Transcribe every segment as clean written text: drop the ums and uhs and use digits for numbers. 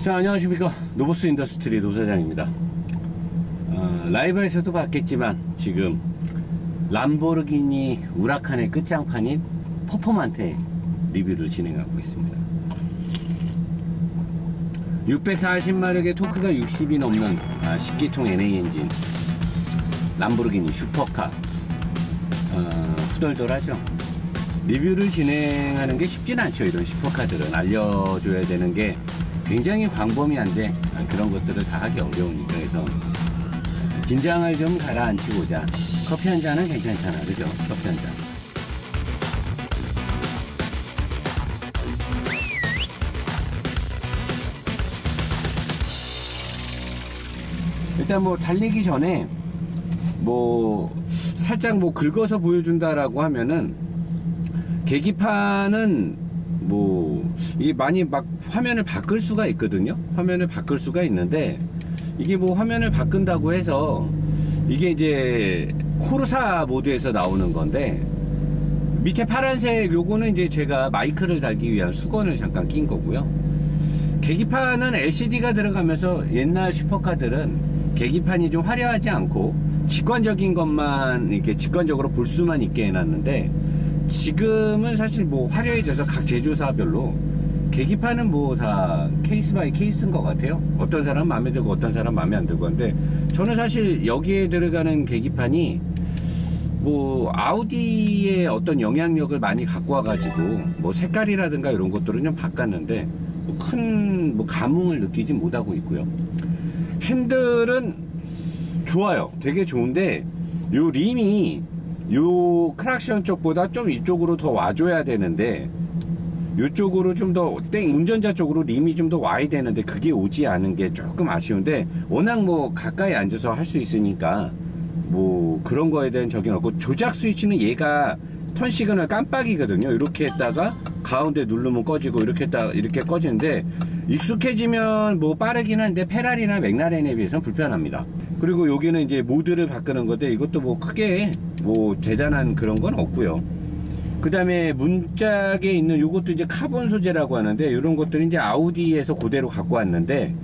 자, 안녕하십니까. 노보스 인더스트리 노사장입니다. 라이브에서도 봤겠지만 지금 람보르기니 우라칸의 끝장판인 퍼포만테 리뷰를 진행하고 있습니다. 640마력의 토크가 60이 넘는 10기통 NA 엔진 람보르기니 슈퍼카, 후덜덜하죠. 리뷰를 진행하는 게 쉽진 않죠. 이런 슈퍼카들은 알려줘야 되는 게 굉장히 광범위한데 그런 것들을 다 하기 어려우니까. 그래서 긴장을 좀 가라앉히고자 커피 한 잔은 괜찮잖아, 그죠? 커피 한 잔. 일단 뭐 달리기 전에 뭐 살짝 뭐 긁어서 보여준다라고 하면은, 계기판은 뭐 이게 많이 막 화면을 바꿀 수가 있거든요. 화면을 바꿀 수가 있는데, 이게 뭐 화면을 바꾼다고 해서 이게 이제 코르사 모드에서 나오는 건데, 밑에 파란색 요거는 이제 제가 마이크를 달기 위한 수건을 잠깐 낀 거고요. 계기판은 LCD가 들어가면서 옛날 슈퍼카들은 계기판이 좀 화려하지 않고 직관적인 것만 이렇게 직관적으로 볼 수만 있게 해놨는데, 지금은 사실 뭐 화려해져서 각 제조사별로 계기판은 뭐 다 케이스 바이 케이스인 것 같아요. 어떤 사람은 마음에 들고 어떤 사람은 마음에 안 들고 한데, 저는 사실 여기에 들어가는 계기판이 뭐 아우디의 어떤 영향력을 많이 갖고 와가지고 뭐 색깔이라든가 이런 것들은 좀 바꿨는데 뭐 큰 뭐 감흥을 느끼지 못하고 있고요. 핸들은 좋아요. 되게 좋은데 요 림이 요 크락션 쪽보다 좀 이쪽으로 더 와줘야 되는데, 이쪽으로 좀 더 운전자 쪽으로 림이 좀 더 와야 되는데 그게 오지 않은 게 조금 아쉬운데, 워낙 뭐 가까이 앉아서 할 수 있으니까 뭐 그런 거에 대한 적용 없고, 조작 스위치는 얘가 턴 시그널 깜빡이거든요. 이렇게 했다가 가운데 누르면 꺼지고, 이렇게 했다가 이렇게 꺼지는데, 익숙해지면 뭐 빠르긴 한데 페라리나 맥라렌에 비해서는 불편합니다. 그리고 여기는 이제 모드를 바꾸는 건데, 이것도 뭐 크게 뭐 대단한 그런 건 없고요. 그 다음에 문짝에 있는 요것도 이제 카본 소재라고 하는데, 이런 것들은 이제 아우디에서 그대로 갖고 왔는데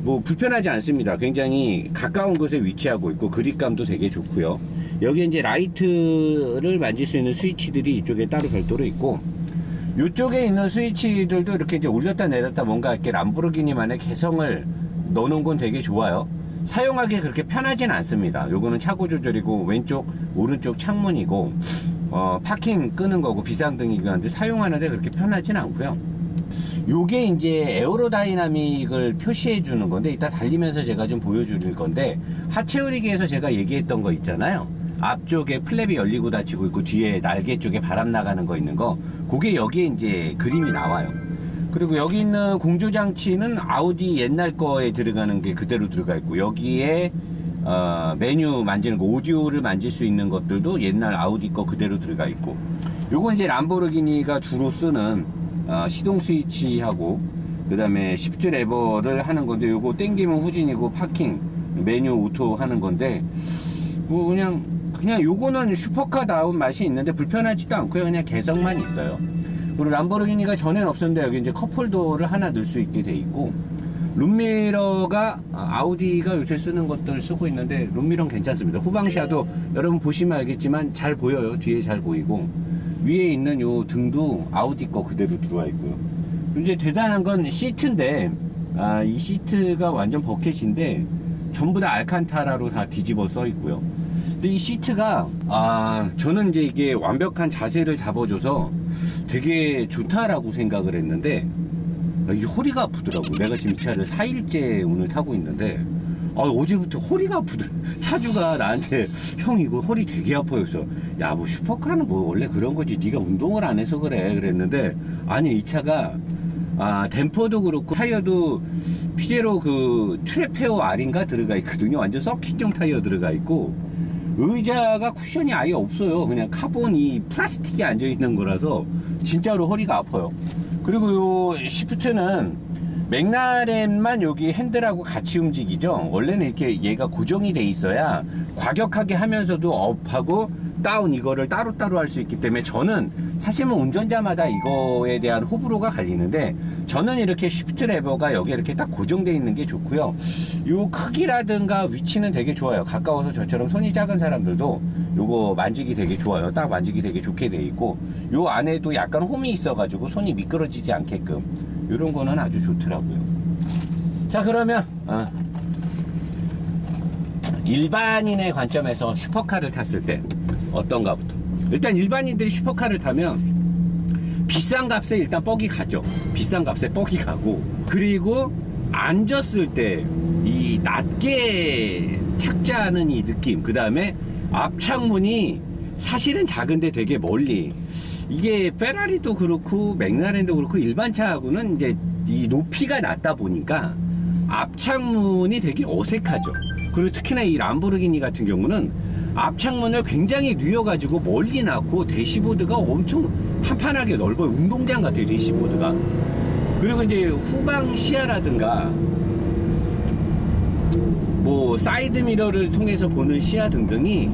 뭐 불편하지 않습니다. 굉장히 가까운 곳에 위치하고 있고 그립감도 되게 좋고요. 여기 이제 라이트를 만질 수 있는 스위치들이 이쪽에 따로 별도로 있고, 이쪽에 있는 스위치들도 이렇게 이제 올렸다 내렸다 뭔가 이렇게 람보르기니만의 개성을 넣어놓은 건 되게 좋아요. 사용하기 그렇게 편하진 않습니다. 요거는 차고 조절이고, 왼쪽 오른쪽 창문이고, 파킹 끄는 거고 비상등이고 한데 사용하는데 그렇게 편하진 않고요. 요게 이제 에어로다이나믹을 표시해 주는 건데, 이따 달리면서 제가 좀 보여드릴 건데, 하체 흐리기에서 제가 얘기했던 거 있잖아요. 앞쪽에 플랩이 열리고 닫히고 있고 뒤에 날개 쪽에 바람 나가는 거 있는 거, 그게 여기에 이제 그림이 나와요. 그리고 여기 있는 공조장치는 아우디 옛날 거에 들어가는 게 그대로 들어가 있고, 여기에 메뉴 만지는 거, 오디오를 만질 수 있는 것들도 옛날 아우디 거 그대로 들어가 있고, 요건 이제 람보르기니가 주로 쓰는 시동 스위치하고, 그 다음에 시프트 레버를 하는 건데, 요거 땡기면 후진이고 파킹 메뉴 오토 하는 건데, 뭐 그냥 요거는 슈퍼카다운 맛이 있는데 불편하지도 않고요. 그냥 개성만 있어요. 그리고 람보르기니가 전엔 없었는데 여기 이제 컵홀더를 하나 넣을 수 있게 돼 있고, 룸미러가 아우디가 요새 쓰는 것들 쓰고 있는데 룸미러는 괜찮습니다. 후방샤도 여러분 보시면 알겠지만 잘 보여요. 뒤에 잘 보이고, 위에 있는 요 등도 아우디 거 그대로 들어와 있고요. 이제 대단한 건 시트인데, 이 시트가 완전 버켓인데 전부 다 알칸타라로 다 뒤집어 써 있고요. 근데 이 시트가 저는 이제 이게 완벽한 자세를 잡아줘서 되게 좋다라고 생각을 했는데, 이게 허리가 아프더라고. 내가 지금 이 차를 4일째 오늘 타고 있는데 어제부터 허리가 아프더라고. 차주가 나한테 형 이거 허리 되게 아파요. 그래서 야, 뭐 슈퍼카는 뭐 원래 그런 거지, 네가 운동을 안 해서 그래 그랬는데, 아니 이 차가 댐퍼도 그렇고 타이어도 피제로 그 트레페오 R인가 들어가 있거든요. 완전 서킷용 타이어 들어가 있고, 의자가 쿠션이 아예 없어요. 그냥 카본 이 플라스틱이 앉아 있는 거라서 진짜로 허리가 아파요. 그리고 요 시프트는 맥라렌만 여기 핸들하고 같이 움직이죠. 원래는 이렇게 얘가 고정이 돼 있어야 과격하게 하면서도 업하고 업다운 이거를 따로따로 할 수 있기 때문에 저는 사실 뭐 운전자마다 이거에 대한 호불호가 갈리는데 저는 이렇게 시프트 레버가 여기 이렇게 딱 고정되어 있는 게 좋고요. 요 크기라든가 위치는 되게 좋아요. 가까워서 저처럼 손이 작은 사람들도 요거 만지기 되게 좋아요. 딱 만지기 되게 좋게 되어 있고 요 안에도 약간 홈이 있어 가지고 손이 미끄러지지 않게끔 요런 거는 아주 좋더라고요. 자, 그러면 일반인의 관점에서 슈퍼카를 탔을 때 어떤가부터. 일단 일반인들이 슈퍼카를 타면 비싼 값에 일단 뻑이 가죠. 비싼 값에 뻑이 가고, 그리고 앉았을 때 이 낮게 착좌하는 이 느낌, 그 다음에 앞창문이 사실은 작은데 되게 멀리, 이게 페라리도 그렇고 맥라렌도 그렇고 일반 차하고는 이제 이 높이가 낮다 보니까 앞창문이 되게 어색하죠. 그리고 특히나 이 람보르기니 같은 경우는 앞창문을 굉장히 뉘어가지고 멀리 놨고 대시보드가 엄청 판판하게 넓어요. 운동장 같아요, 대시보드가. 그리고 이제 후방 시야라든가 뭐 사이드미러를 통해서 보는 시야 등등이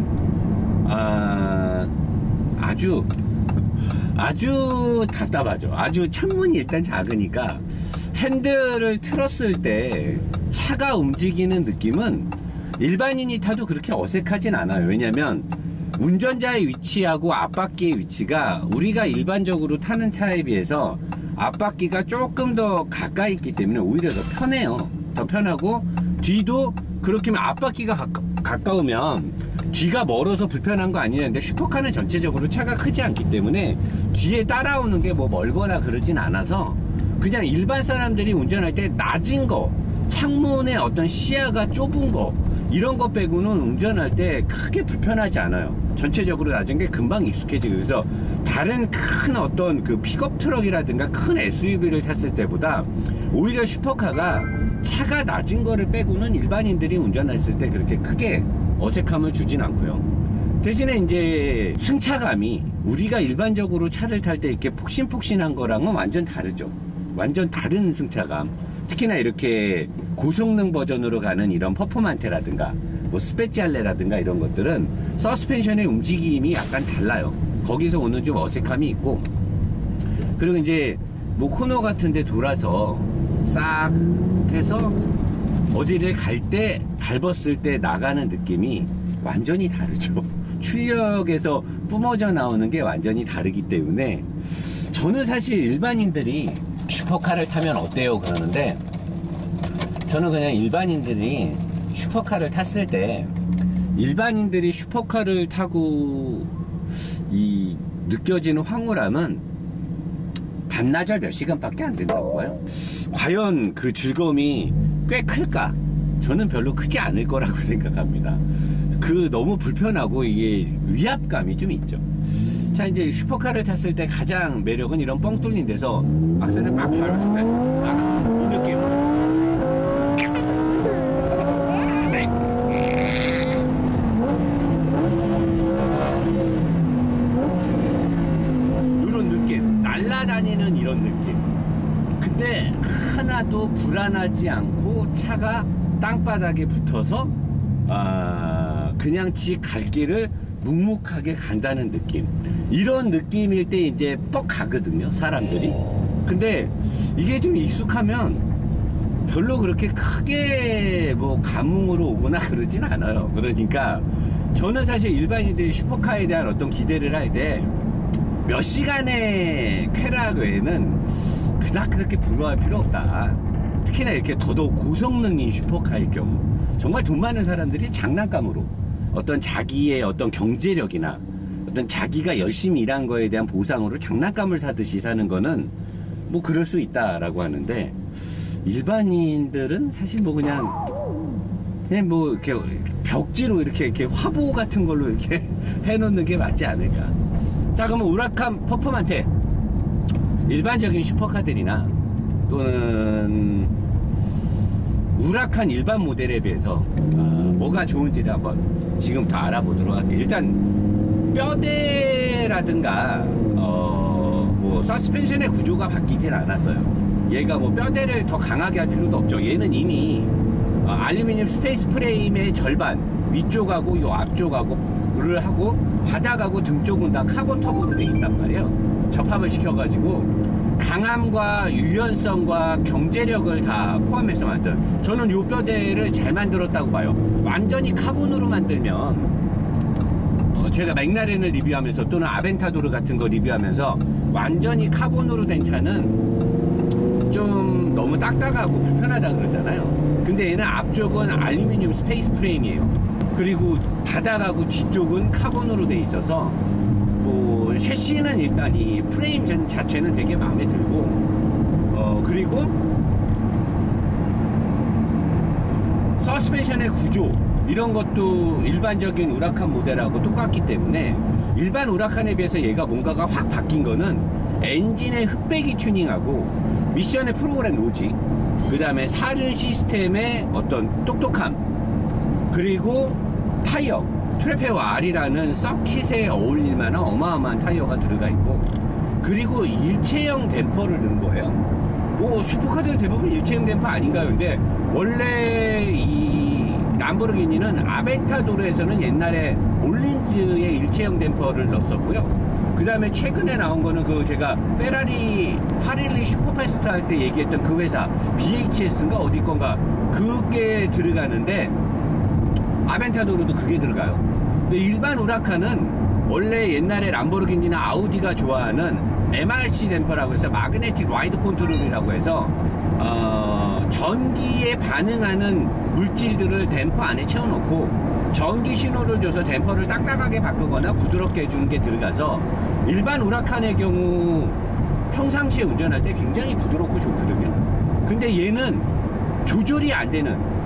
아주 답답하죠. 아주 창문이 일단 작으니까 핸들을 틀었을 때 차가 움직이는 느낌은 일반인이 타도 그렇게 어색하진 않아요. 왜냐면 운전자의 위치하고 앞바퀴의 위치가 우리가 일반적으로 타는 차에 비해서 앞바퀴가 조금 더 가까이 있기 때문에 오히려 더 편해요. 더 편하고 뒤도 그렇게 앞바퀴가 가까우면 뒤가 멀어서 불편한 거 아니는데 슈퍼카는 전체적으로 차가 크지 않기 때문에 뒤에 따라오는 게 뭐 멀거나 그러진 않아서 그냥 일반 사람들이 운전할 때 낮은 거, 창문의 어떤 시야가 좁은 거, 이런 거 빼고는 운전할 때 크게 불편하지 않아요. 전체적으로 낮은 게 금방 익숙해지고. 그래서 다른 큰 어떤 그 픽업 트럭이라든가 큰 SUV를 탔을 때보다 오히려 슈퍼카가 차가 낮은 거를 빼고는 일반인들이 운전했을 때 그렇게 크게 어색함을 주진 않고요. 대신에 이제 승차감이 우리가 일반적으로 차를 탈 때 이렇게 폭신폭신한 거랑은 완전 다르죠. 완전 다른 승차감. 특히나 이렇게 고성능 버전으로 가는 이런 퍼포만테라든가 뭐 스페ци알레라든가 이런 것들은 서스펜션의 움직임이 약간 달라요. 거기서 오는 좀 어색함이 있고, 그리고 이제 뭐 코너 같은 데 돌아서 싹 해서 어디를 갈 때 밟았을 때 나가는 느낌이 완전히 다르죠. 출력에서 뿜어져 나오는 게 완전히 다르기 때문에 저는 사실 일반인들이 슈퍼카를 타면 어때요? 그러는데 저는 그냥 일반인들이 슈퍼카를 탔을 때 일반인들이 슈퍼카를 타고 이 느껴지는 황홀함은 반나절 몇 시간밖에 안 된다고 봐요. 과연 그 즐거움이 꽤 클까? 저는 별로 크지 않을 거라고 생각합니다. 그 너무 불편하고 이게 위압감이 좀 있죠. 자, 이제 슈퍼카를 탔을 때 가장 매력은 이런 뻥 뚫린 데서 악셀을 막 밟았을 때 이 느낌. 이런 느낌, 날아다니는 이런 느낌. 근데 하나도 불안하지 않고 차가 땅바닥에 붙어서 그냥 지 갈 길을 묵묵하게 간다는 느낌. 이런 느낌일 때 이제 뻑 가거든요, 사람들이. 근데 이게 좀 익숙하면 별로 그렇게 크게 뭐 감흥으로 오거나 그러진 않아요. 그러니까 저는 사실 일반인들이 슈퍼카에 대한 어떤 기대를 할 때 몇 시간의 쾌락 외에는 그닥 그렇게 부러워할 필요 없다. 특히나 이렇게 더더욱 고성능인 슈퍼카일 경우 정말 돈 많은 사람들이 장난감으로 어떤 자기의 어떤 경제력이나 어떤 자기가 열심히 일한 거에 대한 보상으로 장난감을 사듯이 사는 거는 뭐 그럴 수 있다라고 하는데, 일반인들은 사실 뭐 그냥 뭐 이렇게 벽지로 이렇게 화보 같은 걸로 이렇게 해놓는 게 맞지 않을까. 자, 그러면 우라칸 퍼포만테, 일반적인 슈퍼카들이나 또는 우라칸 일반 모델에 비해서 뭐가 좋은지를 한번 지금부터 알아보도록 할게요. 일단 뼈대라든가 뭐 서스펜션의 구조가 바뀌질 않았어요. 얘가 뭐 뼈대를 더 강하게 할 필요도 없죠. 얘는 이미 알루미늄 스페이스 프레임의 절반 위쪽하고 요 앞쪽하고 도를 하고 바닥하고 등 쪽은 다 카본 터보로 돼 있단 말이에요. 접합을 시켜가지고 강함과 유연성과 경제력을 다 포함해서 만든, 저는 요 뼈대를 잘 만들었다고 봐요. 완전히 카본으로 만들면 제가 맥라렌을 리뷰하면서 또는 아벤타도르 같은 거 리뷰하면서 완전히 카본으로 된 차는 좀 너무 딱딱하고 불편하다 그러잖아요. 근데 얘는 앞쪽은 알루미늄 스페이스 프레임이에요. 그리고 바닥하고 뒤쪽은 카본으로 돼 있어서 뭐 셰시는 일단 이 프레임 자체는 되게 마음에 들고, 그리고 서스펜션의 구조 이런 것도 일반적인 우라칸 모델하고 똑같기 때문에, 일반 우라칸에 비해서 얘가 뭔가가 확 바뀐 거는 엔진의 흑배기 튜닝하고 미션의 프로그램 로직, 그 다음에 사륜 시스템의 어떤 똑똑함, 그리고 타이어 트래페어 R이라는 서킷에 어울릴 만한 어마어마한 타이어가 들어가 있고, 그리고 일체형 댐퍼를 넣은 거예요. 뭐 슈퍼카들 대부분 일체형 댐퍼 아닌가요? 근데 원래 이 람보르기니는 아벤타도르에서는 옛날에 올린즈의 일체형 댐퍼를 넣었었고요. 그 다음에 최근에 나온 거는 그 제가 페라리 파릴리 슈퍼패스트 할 때 얘기했던 그 회사 BHS인가 어디 건가 그게 들어가는데, 아벤타도르도 그게 들어가요. 근데 일반 우라칸은 원래 옛날에 람보르기니나 아우디가 좋아하는 MRC 댐퍼라고 해서 마그네틱 라이드 컨트롤이라고 해서 전기에 반응하는 물질들을 댐퍼 안에 채워놓고 전기 신호를 줘서 댐퍼를 딱딱하게 바꾸거나 부드럽게 해주는 게 들어가서, 일반 우라칸의 경우 평상시에 운전할 때 굉장히 부드럽고 좋거든요. 근데 얘는 조절이 안 되는,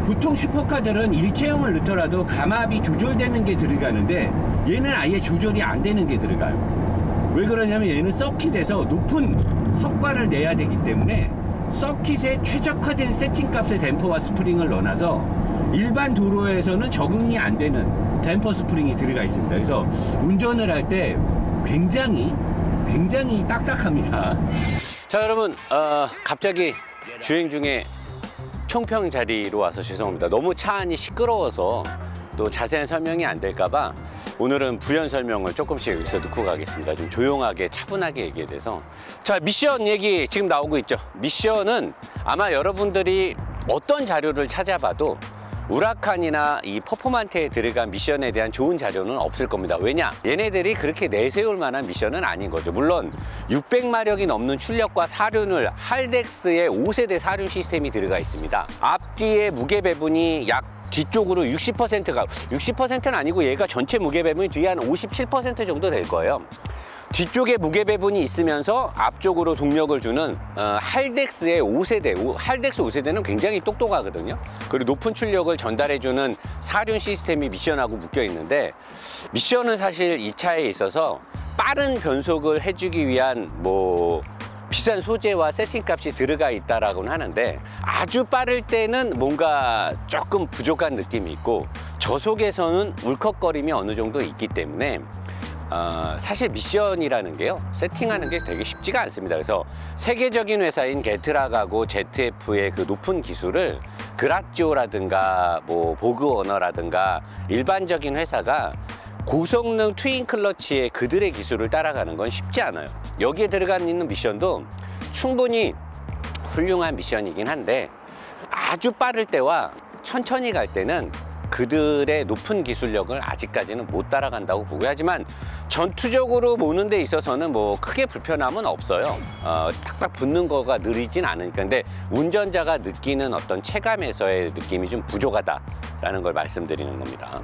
보통 슈퍼카들은 일체형을 넣더라도 감압이 조절되는 게 들어가는데 얘는 아예 조절이 안 되는 게 들어가요. 왜 그러냐면 얘는 서킷에서 높은 성과를 내야 되기 때문에 서킷에 최적화된 세팅값의 댐퍼와 스프링을 넣어놔서 일반 도로에서는 적응이 안 되는 댐퍼 스프링이 들어가 있습니다. 그래서 운전을 할 때 굉장히 딱딱합니다. 자, 여러분, 갑자기 주행 중에 총평 자리로 와서 죄송합니다. 너무 차 안이 시끄러워서 또 자세한 설명이 안 될까봐 오늘은 부연 설명을 조금씩 여기서 넣고 가겠습니다. 좀 조용하게 차분하게 얘기해 돼서. 자, 미션 얘기 지금 나오고 있죠. 미션은 아마 여러분들이 어떤 자료를 찾아봐도 우라칸이나 이 퍼포먼트에 들어간 미션에 대한 좋은 자료는 없을 겁니다. 왜냐? 얘네들이 그렇게 내세울 만한 미션은 아닌 거죠. 물론 600마력이 넘는 출력과 사륜을 할덱스의 5세대 사륜 시스템이 들어가 있습니다. 앞뒤의 무게 배분이 약 뒤쪽으로 60%가 60%는 아니고 얘가 전체 무게 배분이 뒤에 한 57% 정도 될 거예요. 뒤쪽에 무게 배분이 있으면서 앞쪽으로 동력을 주는 할덱스의 5세대, 할덱스 5세대는 굉장히 똑똑하거든요. 그리고 높은 출력을 전달해주는 사륜 시스템이 미션하고 묶여 있는데, 미션은 사실 이 차에 있어서 빠른 변속을 해주기 위한 뭐 비싼 소재와 세팅값이 들어가 있다라고는 하는데, 아주 빠를 때는 뭔가 조금 부족한 느낌이 있고 저속에서는 울컥거림이 어느 정도 있기 때문에 사실 미션이라는 게요, 세팅하는 게 되게 쉽지가 않습니다. 그래서 세계적인 회사인 게트락하고 ZF의 그 높은 기술을 그라지오라든가 뭐 보그워너라든가 일반적인 회사가 고성능 트윈 클러치의 그들의 기술을 따라가는 건 쉽지 않아요. 여기에 들어가 있는 미션도 충분히 훌륭한 미션이긴 한데, 아주 빠를 때와 천천히 갈 때는 그들의 높은 기술력을 아직까지는 못 따라간다고 보고요. 하지만 전투적으로 모는 데 있어서는 뭐 크게 불편함은 없어요. 탁탁 붙는 거가 느리진 않으니까. 근데 운전자가 느끼는 어떤 체감에서의 느낌이 좀 부족하다라는 걸 말씀드리는 겁니다.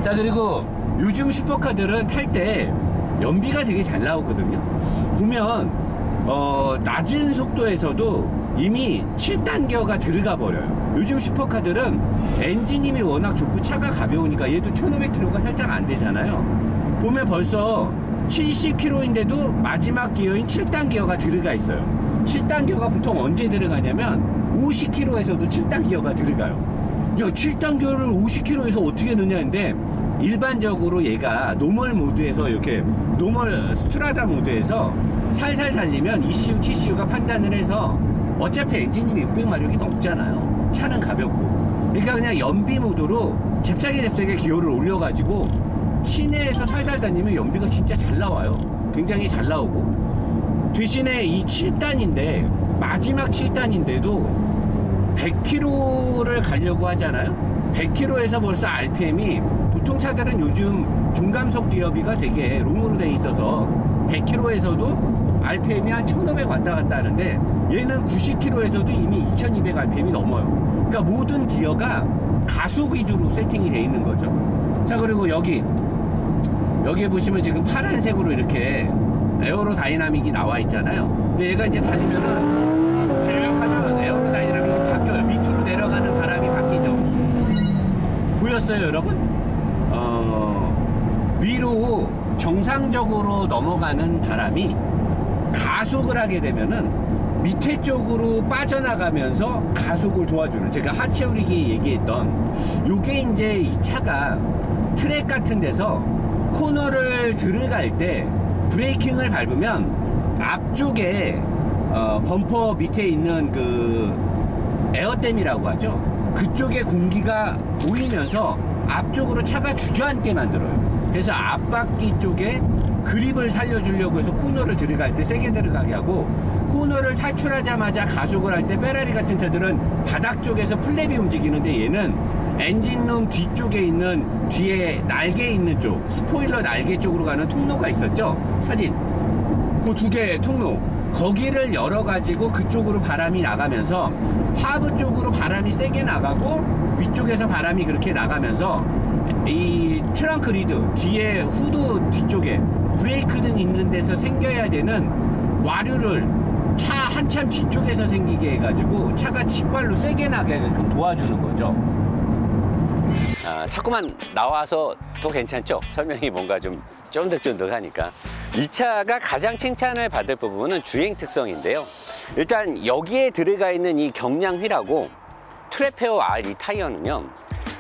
자, 그리고 요즘 슈퍼카들은 탈 때 연비가 되게 잘 나오거든요. 보면 낮은 속도에서도 이미 7단계가 들어가 버려요. 요즘 슈퍼카들은 엔진임이 워낙 좋고 차가 가벼우니까, 얘도 1500km가 살짝 안 되잖아요. 보면 벌써 70km인데도 마지막 기어인 7단계가 들어가 있어요. 7단계가 보통 언제 들어가냐면 50km에서도 7단계가 들어가요. 야, 7단계를 50km에서 어떻게 넣냐는데, 일반적으로 얘가 노멀 모드에서 이렇게 노멀 스트라다 모드에서 살살 달리면 ECU, TCU가 판단을 해서 어차피 엔진님이 600마력이 넘잖아요. 차는 가볍고. 그러니까 그냥 연비 모드로 잽싸게 기어를 올려가지고 시내에서 살살 다니면 연비가 진짜 잘 나와요. 굉장히 잘 나오고, 대신에 이 7단인데 마지막 7단인데도 100km를 가려고 하잖아요. 100km에서 벌써 RPM이, 보통 차들은 요즘 중감속 기어비가 되게 롱으로 돼 있어서 100km에서도 RPM이 한 1500 왔다 갔다 하는데, 얘는 90km에서도 이미 2200 RPM이 넘어요. 그러니까 모든 기어가 가속 위주로 세팅이 돼 있는 거죠. 자, 그리고 여기에 보시면 지금 파란색으로 이렇게 에어로 다이나믹이 나와 있잖아요. 근데 얘가 이제 달리면은 쭉 하면 에어로 다이나믹이 바뀌어요. 밑으로 내려가는 바람이 바뀌죠. 보였어요, 여러분? 위로 정상적으로 넘어가는 바람이 가속을 하게 되면은 밑에 쪽으로 빠져나가면서 가속을 도와주는, 제가 하체 우리기 얘기했던 요게 이제 이 차가 트랙 같은 데서 코너를 들어갈 때 브레이킹을 밟으면 앞쪽에 범퍼 밑에 있는 그 에어댐이라고 하죠. 그쪽에 공기가 모이면서 앞쪽으로 차가 주저앉게 만들어요. 그래서 앞바퀴 쪽에 그립을 살려주려고 해서 코너를 들어갈 때 세게 들어가게 하고, 코너를 탈출하자마자 가속을 할 때 페라리 같은 차들은 바닥 쪽에서 플랩이 움직이는데, 얘는 엔진룸 뒤쪽에 있는, 뒤에 날개 있는 쪽, 스포일러 날개 쪽으로 가는 통로가 있었죠, 사진. 그 두 개의 통로, 거기를 열어가지고 그쪽으로 바람이 나가면서 하부 쪽으로 바람이 세게 나가고, 위쪽에서 바람이 그렇게 나가면서 이 트렁크 리드 뒤에, 후드 뒤쪽에 브레이크 등 있는 데서 생겨야 되는 와류를 차 한참 뒤쪽에서 생기게 해가지고 차가 직발로 세게 나게 도와주는 거죠. 자꾸만 나와서 더 괜찮죠? 설명이 뭔가 좀 쫀득쫀득하니까. 이 차가 가장 칭찬을 받을 부분은 주행 특성인데요. 일단 여기에 들어가 있는 이 경량휠하고 트레페어 R 이 타이어는요,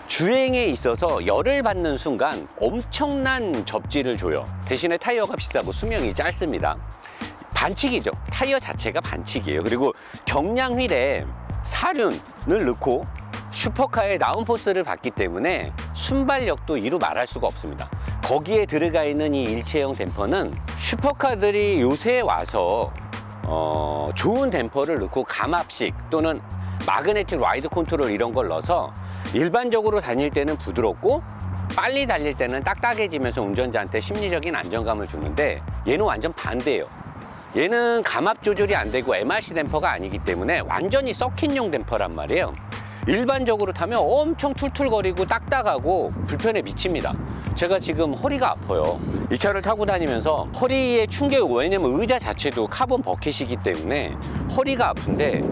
주행에 있어서 열을 받는 순간 엄청난 접지를 줘요. 대신에 타이어가 비싸고 수명이 짧습니다. 반칙이죠. 타이어 자체가 반칙이에요. 그리고 경량휠에 사륜을 넣고 슈퍼카의 다운포스를 받기 때문에 순발력도 이루 말할 수가 없습니다. 거기에 들어가 있는 이 일체형 댐퍼는 슈퍼카들이 요새 와서 좋은 댐퍼를 넣고 감압식 또는 마그네틱 라이드 컨트롤 이런 걸 넣어서 일반적으로 다닐 때는 부드럽고 빨리 달릴 때는 딱딱해지면서 운전자한테 심리적인 안정감을 주는데, 얘는 완전 반대예요. 얘는 감압 조절이 안 되고 MRC 댐퍼가 아니기 때문에 완전히 서킷용 댐퍼란 말이에요. 일반적으로 타면 엄청 툴툴거리고 딱딱하고 불편해 미칩니다. 제가 지금 허리가 아파요. 이 차를 타고 다니면서 허리에 충격, 왜냐면 의자 자체도 카본 버켓이기 때문에 허리가 아픈데,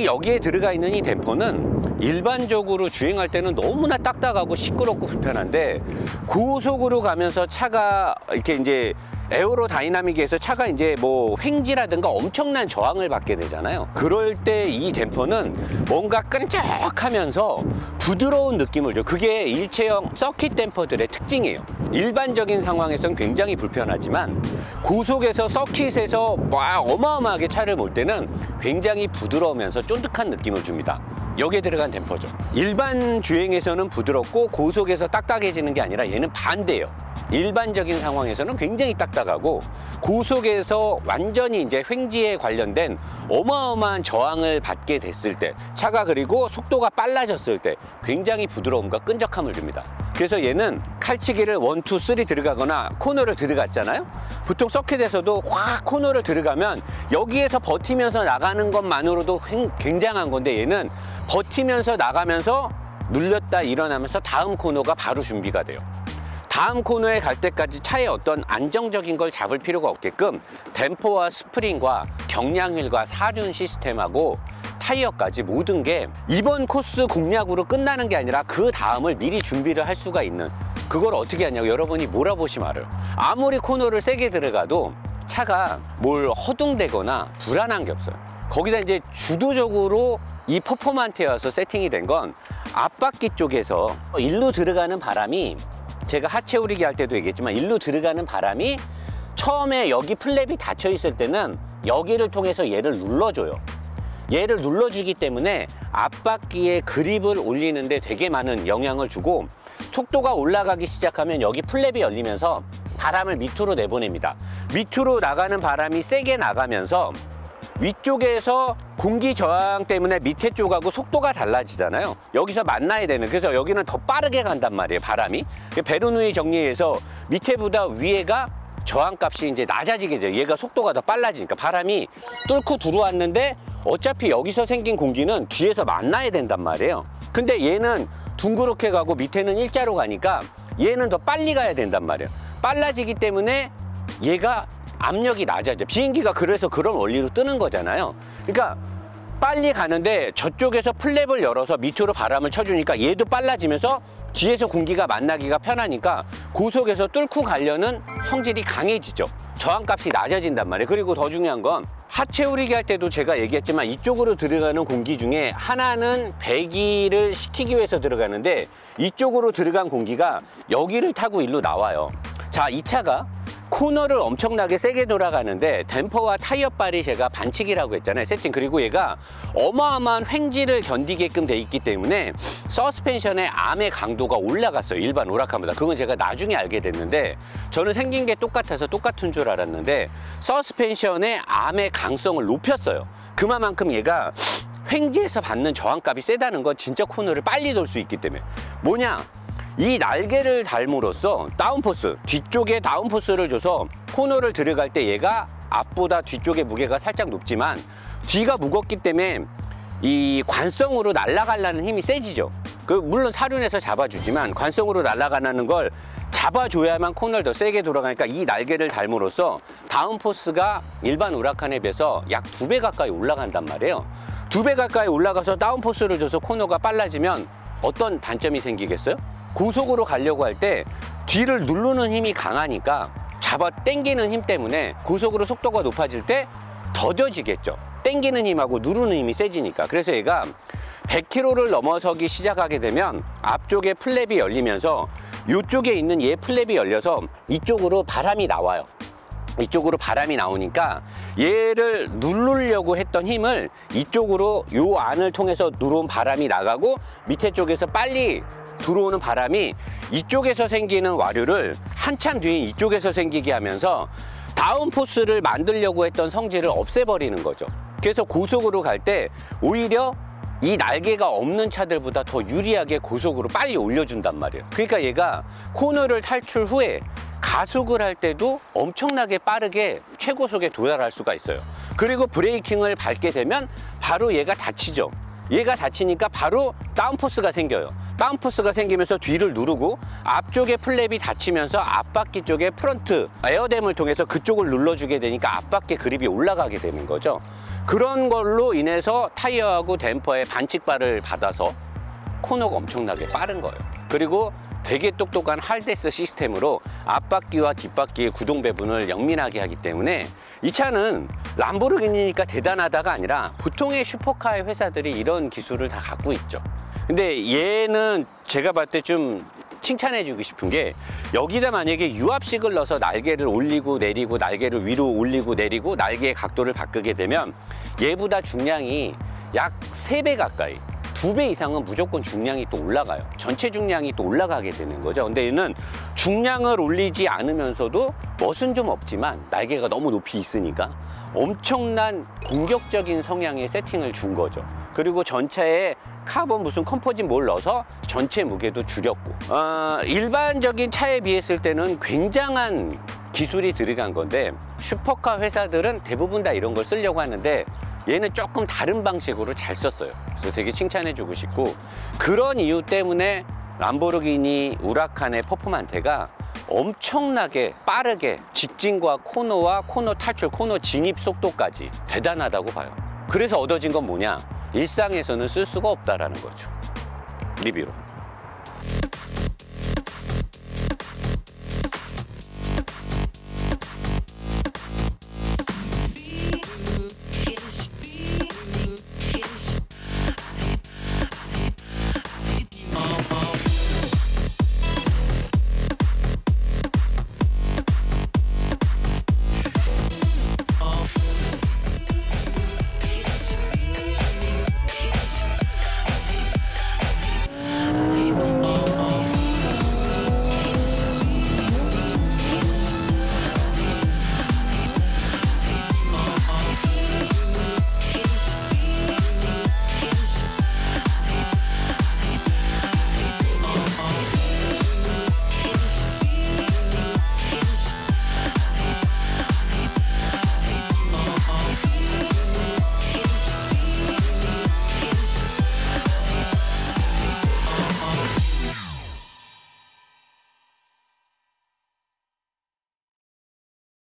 여기에 들어가 있는 이 댐퍼는 일반적으로 주행할 때는 너무나 딱딱하고 시끄럽고 불편한데, 고속으로 가면서 차가 이렇게 이제 에어로 다이나믹에서 차가 이제 뭐 횡지라든가 엄청난 저항을 받게 되잖아요. 그럴 때 이 댐퍼는 뭔가 끈적하면서 부드러운 느낌을 줘. 그게 일체형 서킷 댐퍼들의 특징이에요. 일반적인 상황에서는 굉장히 불편하지만 고속에서 서킷에서 막 어마어마하게 차를 몰 때는 굉장히 부드러우면서 쫀득한 느낌을 줍니다. 여기에 들어간 댐퍼죠. 일반 주행에서는 부드럽고 고속에서 딱딱해지는 게 아니라 얘는 반대예요. 일반적인 상황에서는 굉장히 딱딱하고 고속에서 완전히 이제 횡지에 관련된 어마어마한 저항을 받게 됐을 때, 차가 그리고 속도가 빨라졌을 때 굉장히 부드러움과 끈적함을 줍니다. 그래서 얘는 칼치기를 1, 2, 3 들어가거나 코너를 들어갔잖아요. 보통 서킷에서도 확 코너를 들어가면 여기에서 버티면서 나가는 것만으로도 굉장한 건데, 얘는 버티면서 나가면서 눌렸다 일어나면서 다음 코너가 바로 준비가 돼요. 다음 코너에 갈 때까지 차의 어떤 안정적인 걸 잡을 필요가 없게끔 댐퍼와 스프링과 경량휠과 사륜 시스템하고 타이어까지 모든 게 이번 코스 공략으로 끝나는 게 아니라 그 다음을 미리 준비를 할 수가 있는, 그걸 어떻게 하냐고 여러분이 몰아보시면 알아요. 아무리 코너를 세게 들어가도 차가 뭘 허둥대거나 불안한 게 없어요. 거기다 이제 주도적으로 이 퍼포먼트에 와서 세팅이 된 건 앞바퀴 쪽에서 일로 들어가는 바람이, 제가 하체 우리기 할 때도 얘기했지만 일로 들어가는 바람이 처음에 여기 플랩이 닫혀 있을 때는 여기를 통해서 얘를 눌러줘요. 얘를 눌러주기 때문에 앞바퀴의 그립을 올리는데 되게 많은 영향을 주고, 속도가 올라가기 시작하면 여기 플랩이 열리면서 바람을 밑으로 내보냅니다. 밑으로 나가는 바람이 세게 나가면서 위쪽에서 공기 저항 때문에 밑에 쪽하고 속도가 달라지잖아요. 여기서 만나야 되는, 그래서 여기는 더 빠르게 간단 말이에요, 바람이. 베르누이 정리에서 밑에보다 위에가 저항값이 이제 낮아지게 돼요. 얘가 속도가 더 빨라지니까. 바람이 뚫고 들어왔는데 어차피 여기서 생긴 공기는 뒤에서 만나야 된단 말이에요. 근데 얘는 둥그렇게 가고 밑에는 일자로 가니까 얘는 더 빨리 가야 된단 말이에요. 빨라지기 때문에 얘가 압력이 낮아져. 비행기가 그래서 그런 원리로 뜨는 거잖아요. 그러니까 빨리 가는데 저쪽에서 플랩을 열어서 밑으로 바람을 쳐주니까 얘도 빨라지면서 뒤에서 공기가 만나기가 편하니까 고속에서 뚫고 가려는 성질이 강해지죠. 저항값이 낮아진단 말이에요. 그리고 더 중요한 건 하체 오리기 할 때도 제가 얘기했지만 이쪽으로 들어가는 공기 중에 하나는 배기를 시키기 위해서 들어가는데 이쪽으로 들어간 공기가 여기를 타고 일로 나와요. 자, 이 차가 코너를 엄청나게 세게 돌아가는데 댐퍼와 타이어발이 제가 반칙이라고 했잖아요, 세팅. 그리고 얘가 어마어마한 횡지를 견디게끔 돼 있기 때문에 서스펜션의 암의 강도가 올라갔어요, 일반 오락카보다. 그건 제가 나중에 알게 됐는데 저는 생긴 게 똑같아서 똑같은 줄 알았는데 서스펜션의 암의 강성을 높였어요. 그만큼 얘가 횡지에서 받는 저항값이 세다는 건 진짜 코너를 빨리 돌 수 있기 때문에. 뭐냐? 이 날개를 달므로써 다운포스, 뒤쪽에 다운포스를 줘서 코너를 들어갈 때 얘가 앞보다 뒤쪽의 무게가 살짝 높지만 뒤가 무겁기 때문에 이 관성으로 날아가려는 힘이 세지죠. 물론 사륜에서 잡아주지만 관성으로 날아가는 걸 잡아줘야만 코너를 더 세게 돌아가니까 이 날개를 달므로써 다운포스가 일반 우라칸에 비해서 약 2배 가까이 올라간단 말이에요. 2배 가까이 올라가서 다운포스를 줘서 코너가 빨라지면 어떤 단점이 생기겠어요? 고속으로 가려고 할 때 뒤를 누르는 힘이 강하니까 잡아 당기는 힘 때문에 고속으로 속도가 높아질 때 더뎌지겠죠. 당기는 힘하고 누르는 힘이 세지니까. 그래서 얘가 100km를 넘어서기 시작하게 되면 앞쪽에 플랩이 열리면서 이쪽에 있는 얘 플랩이 열려서 이쪽으로 바람이 나와요. 이쪽으로 바람이 나오니까 얘를 누르려고 했던 힘을 이쪽으로 요 안을 통해서 들어온 바람이 나가고 밑에 쪽에서 빨리 들어오는 바람이 이쪽에서 생기는 와류를 한참 뒤인 이쪽에서 생기게 하면서 다운포스를 만들려고 했던 성질을 없애버리는 거죠. 그래서 고속으로 갈 때 오히려 이 날개가 없는 차들보다 더 유리하게 고속으로 빨리 올려준단 말이에요. 그러니까 얘가 코너를 탈출 후에 가속을 할 때도 엄청나게 빠르게 최고속에 도달할 수가 있어요. 그리고 브레이킹을 밟게 되면 바로 얘가 닫히죠. 얘가 닫히니까 바로 다운포스가 생겨요. 다운포스가 생기면서 뒤를 누르고 앞쪽에 플랩이 닫히면서 앞바퀴 쪽에 프론트 에어댐을 통해서 그쪽을 눌러주게 되니까 앞바퀴 그립이 올라가게 되는 거죠. 그런 걸로 인해서 타이어하고 댐퍼의 반칙발을 받아서 코너가 엄청나게 빠른 거예요. 그리고 되게 똑똑한 할데스 시스템으로 앞바퀴와 뒷바퀴의 구동 배분을 영민하게 하기 때문에 이 차는 람보르기니니까 대단하다가 아니라 보통의 슈퍼카의 회사들이 이런 기술을 다 갖고 있죠. 근데 얘는 제가 봤을 때 좀 칭찬해 주고 싶은 게 여기다 만약에 유압식을 넣어서 날개를 올리고 내리고 날개를 위로 올리고 내리고 날개의 각도를 바꾸게 되면 얘보다 중량이 약 3배 가까이 2배 이상은 무조건 중량이 또 올라가요. 전체 중량이 또 올라가게 되는 거죠. 근데 얘는 중량을 올리지 않으면서도 멋은 좀 없지만 날개가 너무 높이 있으니까 엄청난 공격적인 성향의 세팅을 준 거죠. 그리고 전차에 카본 무슨 컴포짓 뭘 넣어서 전체 무게도 줄였고 일반적인 차에 비했을 때는 굉장한 기술이 들어간 건데 슈퍼카 회사들은 대부분 다 이런 걸 쓰려고 하는데 얘는 조금 다른 방식으로 잘 썼어요. 그래서 되게 칭찬해 주고 싶고 그런 이유 때문에 람보르기니 우라칸의 퍼포먼테가 엄청나게 빠르게 직진과 코너와 코너 탈출, 코너 진입 속도까지 대단하다고 봐요. 그래서 얻어진 건 뭐냐? 일상에서는 쓸 수가 없다라는 거죠. 리뷰로.